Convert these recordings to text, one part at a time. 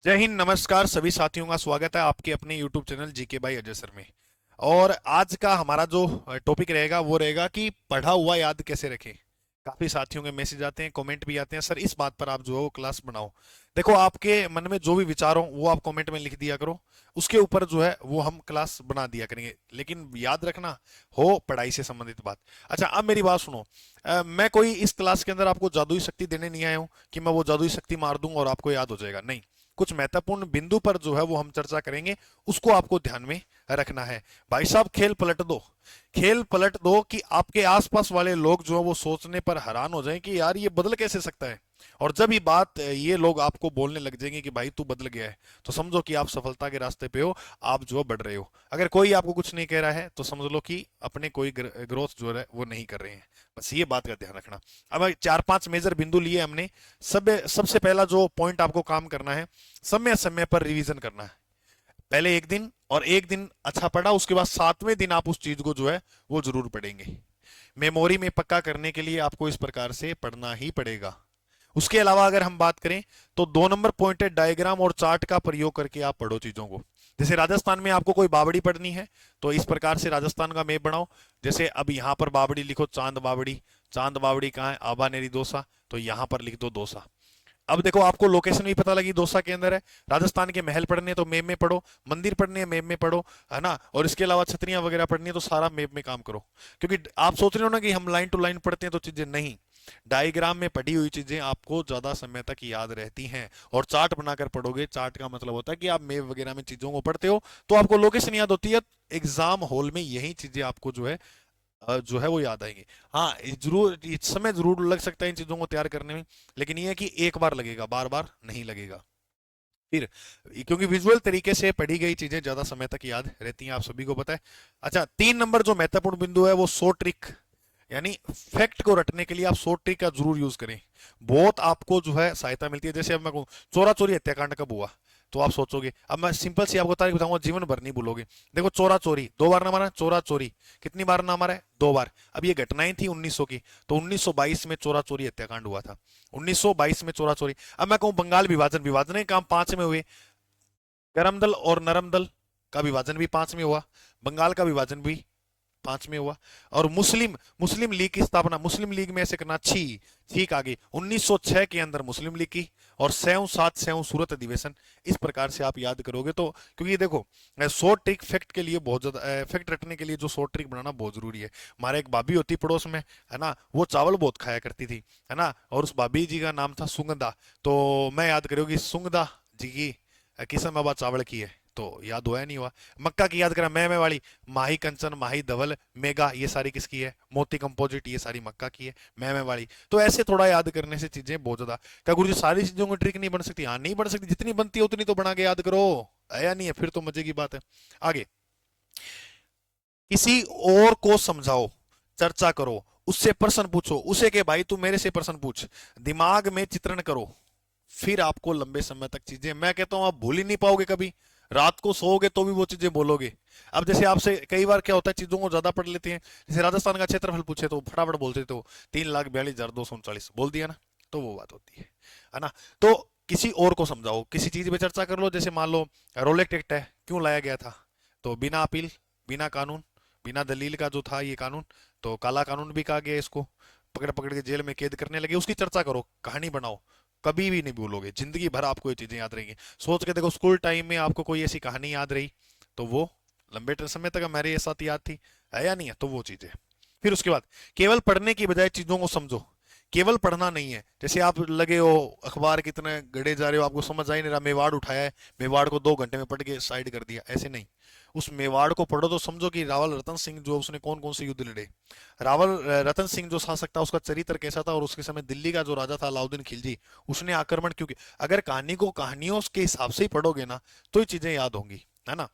जय हिंद, नमस्कार सभी साथियों का स्वागत है आपके अपने YouTube channel GK by Ajay sir में। और आज का हमारा जो टॉपिक रहेगा वो रहेगा कि पढ़ा हुआ याद कैसे रखें। काफी साथियों के मैसेज आते हैं, कमेंट भी आते हैं, सर इस बात पर आप जो है वो क्लास बनाओ। देखो, आपके मन में जो भी विचार हो वो आप कमेंट में लिख दिया करो, उसके ऊपर जो है वो हम क्लास बना दिया करेंगे, लेकिन याद रखना हो पढ़ाई से संबंधित बात। अच्छा, अब मेरी बात सुनो। मैं कोई इस क्लास के अंदर आपको जादुई शक्ति देने नहीं आया हूँ कि मैं वो जादुई शक्ति मार दूंगा और आपको याद हो जाएगा, नहीं। कुछ महत्वपूर्ण बिंदु पर जो है वो हम चर्चा करेंगे, उसको आपको ध्यान में रखना है। भाई साहब, खेल पलट दो। खेल पलट दो कि आपके आसपास वाले लोग जो है वो सोचने पर हैरान हो जाएं कि यार ये बदल कैसे सकता है। और जब ये बात ये लोग आपको बोलने लग जाएंगे कि भाई तू बदल गया है, तो समझो कि आप सफलता के रास्ते पे हो, आप जो है बढ़ रहे हो। अगर कोई आपको कुछ नहीं कह रहा है तो समझ लो कि अपने कोई ग्रोथ जो है वो नहीं कर रहे हैं। बस ये बात का ध्यान रखना। अब चार पांच मेजर बिंदु लिए हमने। सबसे पहला जो पॉइंट आपको काम करना है, समय समय पर रिवीजन करना है। पहले एक दिन और एक दिन अच्छा पढ़ा, उसके बाद सातवें दिन आप उस चीज को जो है वो जरूर पढ़ेंगे। मेमोरी में पक्का करने के लिए आपको इस प्रकार से पढ़ना ही पड़ेगा। उसके अलावा अगर हम बात करें तो 2 नंबर पॉइंट है, डायग्राम और चार्ट का प्रयोग करके आप पढ़ो चीजों को। जैसे राजस्थान में आपको कोई बावड़ी पढ़नी है तो इस प्रकार से राजस्थान का मैप बनाओ। जैसे अब यहां पर बावड़ी लिखो, चांद बावड़ी। चांद बावड़ी कहाँ है? आबा नेरी दौसा, तो यहां पर लिख दो दौसा। अब देखो, आपको लोकेशन भी पता लगी दौसा के अंदर है। राजस्थान के महल पढ़ने हैं तो मैप में पढ़ो, मंदिर पढ़ने हैं मैप में पढ़ो, है ना। और इसके अलावा छतरियां वगैरह पढ़नी है तो सारा मैप में काम करो। क्योंकि आप सोच रहे हो ना कि हम लाइन टू लाइन पढ़ते हैं तो चीजें नहीं। डायग्राम में पढ़ी हुई चीजें आपको ज्यादा समय तक याद रहती हैं। और चार्ट बनाकर पढ़ोगे, चार्ट का मतलब होता है कि आप मैप वगैरह में चीजों को पढ़ते हो तो आपको लोकेशन याद होती है। एग्जाम हॉल में यही चीजें आपको जो है वो याद आएंगे। हाँ, जरूर इस समय जरूर लग सकता है इन चीजों को तैयार करने में, लेकिन ये है कि एक बार लगेगा, बार बार नहीं लगेगा। फिर क्योंकि विजुअल तरीके से पढ़ी गई चीजें ज्यादा समय तक याद रहती हैं, आप सभी को पता है। अच्छा, 3 नंबर जो महत्वपूर्ण बिंदु है वो शॉर्ट ट्रिक, यानी फैक्ट को रटने के लिए आप शॉर्ट ट्रिक का जरूर यूज करें। बहुत आपको जो है सहायता मिलती है। जैसे अब मैं कहूँ चोरा चोरी हत्याकांड कब हुआ, तो आप सोचोगे, अब मैं सिंपल सी आपको तारीख बताऊंगा, जीवन भर नहीं भूलोगे। देखो, चोरा चोरी 2 बार ना मारा, चोरा चोरी कितनी बार ना मारा है? 2 बार। अब ये घटनाएं थी 1900 की, तो 1922 में चोरा चोरी हत्याकांड हुआ था। 1922 में चोरा चोरी। अब मैं कहूँ बंगाल विभाजन, विभाजन के काम 5 में हुए। गरम दल और नरम दल का विभाजन भी 5 में हुआ। बंगाल का विभाजन भी 5 में हुआ। और मुस्लिम मुस्लिम लीग की स्थापना, मुस्लिम लीग में ऐसे करना, छी ठीक आगे 1906 के अंदर मुस्लिम लीग की। और सेव सात सेव सूरत अधिवेशन। इस प्रकार से आप याद करोगे तो, क्योंकि देखो, शॉर्ट ट्रिक फैक्ट के लिए बहुत ज्यादा, फैक्ट रटने के लिए जो शॉर्ट ट्रिक बनाना बहुत जरूरी है। हमारे एक भाभी होती पड़ोस में, है ना, वो चावल बहुत खाया करती थी, है ना, और उस भाभी जी का नाम था सुगंधा। तो मैं याद करोगी सुगंधा जी की किस्म बाबा चावल की है, तो याद हुआ नहीं हुआ। मक्का की याद करा, मैं वाली, माही कंचन, माही धवल, मेगा, ये सारी किसकी है? मोती कंपोजिट, ये सारी मक्का की है। मैं वाली। तो ऐसे थोड़ा याद करने से चीजें बहुत ज्यादा। क्या गुरु जी सारी चीजों की ट्रिक नहीं बन सकती? हाँ, नहीं बन सकती, जितनी बनती है उतनी तो बना के याद करो। आया नहीं है फिर तो मजे की बात है। आगे, किसी और को समझाओ, चर्चा करो, उससे प्रश्न पूछो, उसे के भाई तू मेरे से प्रश्न पूछ। दिमाग में चित्रण करो, फिर आपको लंबे समय तक चीजें, मैं कहता हूं आप भूल ही नहीं पाओगे कभी। रात को सोओगे तो भी वो चीजें बोलोगे। अब जैसे आपसे कई बार क्या होता है, चीजों को ज्यादा पढ़ लेते हैं। जैसे राजस्थान का क्षेत्रफल पूछे तो फटाफट बोलते थे, 3,42,239 बोल दिया ना, तो वो बात होती है ना। तो किसी और को समझाओ, किसी चीज पे चर्चा कर लो। जैसे मान लो रोलेक्ट एक्ट है, क्यों लाया गया था? तो बिना अपील, बिना कानून, बिना दलील का जो था ये कानून, तो काला कानून भी कहा गया इसको। पकड़ पकड़ के जेल में कैद करने लगे, उसकी चर्चा करो, कहानी बनाओ। कभी भी नहीं भूलोगे, जिंदगी भर आपको ये चीजें याद रहेंगी। सोच के देखो, स्कूल टाइम में आपको कोई ऐसी कहानी याद रही तो वो लंबे समय तक हमारे साथ याद थी, है या नहीं है? तो वो चीजें। फिर उसके बाद, केवल पढ़ने की बजाय चीजों को समझो। केवल पढ़ना नहीं है। जैसे आप लगे हो अखबार कितने गड़े जा रहे हो, आपको समझ आ ही नहीं रहा, मेवाड़ उठाया है, मेवाड़ को 2 घंटे में पढ़ के साइड कर दिया, ऐसे नहीं। उस मेवाड़ को पढ़ो तो समझो कि रावल रतन सिंह जो, उसने कौन कौन से युद्ध लड़े। रावल रतन सिंह जो शासक था, उसका चरित्र कैसा था, और उसके समय दिल्ली का जो राजा था अलाउद्दीन खिलजी, उसने आक्रमण क्यों किया। अगर कहानी को कहानियों के हिसाब से ही पढ़ोगे ना, तो ये चीजें याद होंगी, है ना।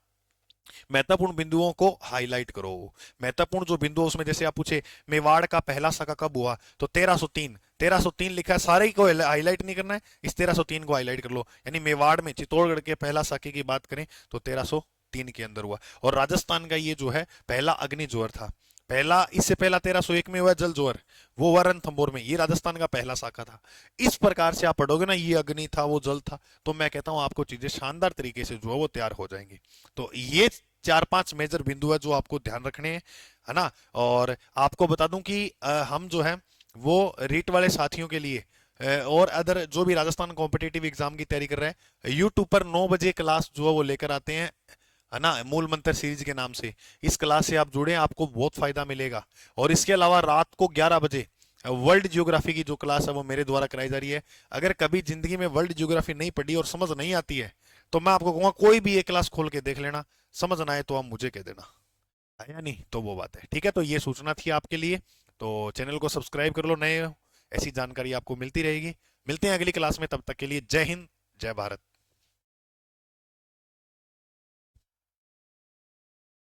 महत्वपूर्ण बिंदुओं को हाईलाइट करो। महत्वपूर्ण जो बिंदु उसमें, जैसे आप पूछे मेवाड़ का पहला साका कब हुआ, तो 1303। 1303 लिखा है, सारे को हाईलाइट नहीं करना है, इस 1303 को हाईलाइट कर लो। यानी मेवाड़ में चित्तौड़गढ़ के पहला साके की बात करें तो 1303 के अंदर हुआ। और राजस्थान का ये जो है पहला अग्नि जोहर था। पहला, इससे पहला 1301 में हुआ जल जोहर, वो हुआ रणथंभौर में, ये राजस्थान का पहला शाखा था। इस प्रकार से आप पढ़ोगे ना, ये अग्नि था, वो जल था, तो मैं कहता हूं आपको चीजें शानदार तरीके से जो है वो तैयार हो जाएंगी। तो ये चार पांच मेजर बिंदु है जो आपको ध्यान रखने हैं, है ना। और आपको बता दूं कि हम जो है वो रीट वाले साथियों के लिए और अदर जो भी राजस्थान कॉम्पिटेटिव एग्जाम की तैयारी कर रहे हैं, यूट्यूब पर 9 बजे क्लास जो है वो लेकर आते हैं, है ना, मूल मंत्र सीरीज के नाम से। इस क्लास से आप जुड़े, आपको बहुत फायदा मिलेगा। और इसके अलावा रात को 11 बजे वर्ल्ड ज्योग्राफी की जो क्लास है वो मेरे द्वारा कराई जा रही है। अगर कभी जिंदगी में वर्ल्ड ज्योग्राफी नहीं पढ़ी और समझ नहीं आती है, तो मैं आपको कहूंगा कोई भी एक क्लास खोल के देख लेना, समझ ना आए तो आप मुझे कह देना, है या नहीं, तो वो बात है। ठीक है, तो ये सूचना थी आपके लिए। तो चैनल को सब्सक्राइब कर लो, नए हो, ऐसी जानकारी आपको मिलती रहेगी। मिलते हैं अगली क्लास में, तब तक के लिए जय हिंद, जय भारत।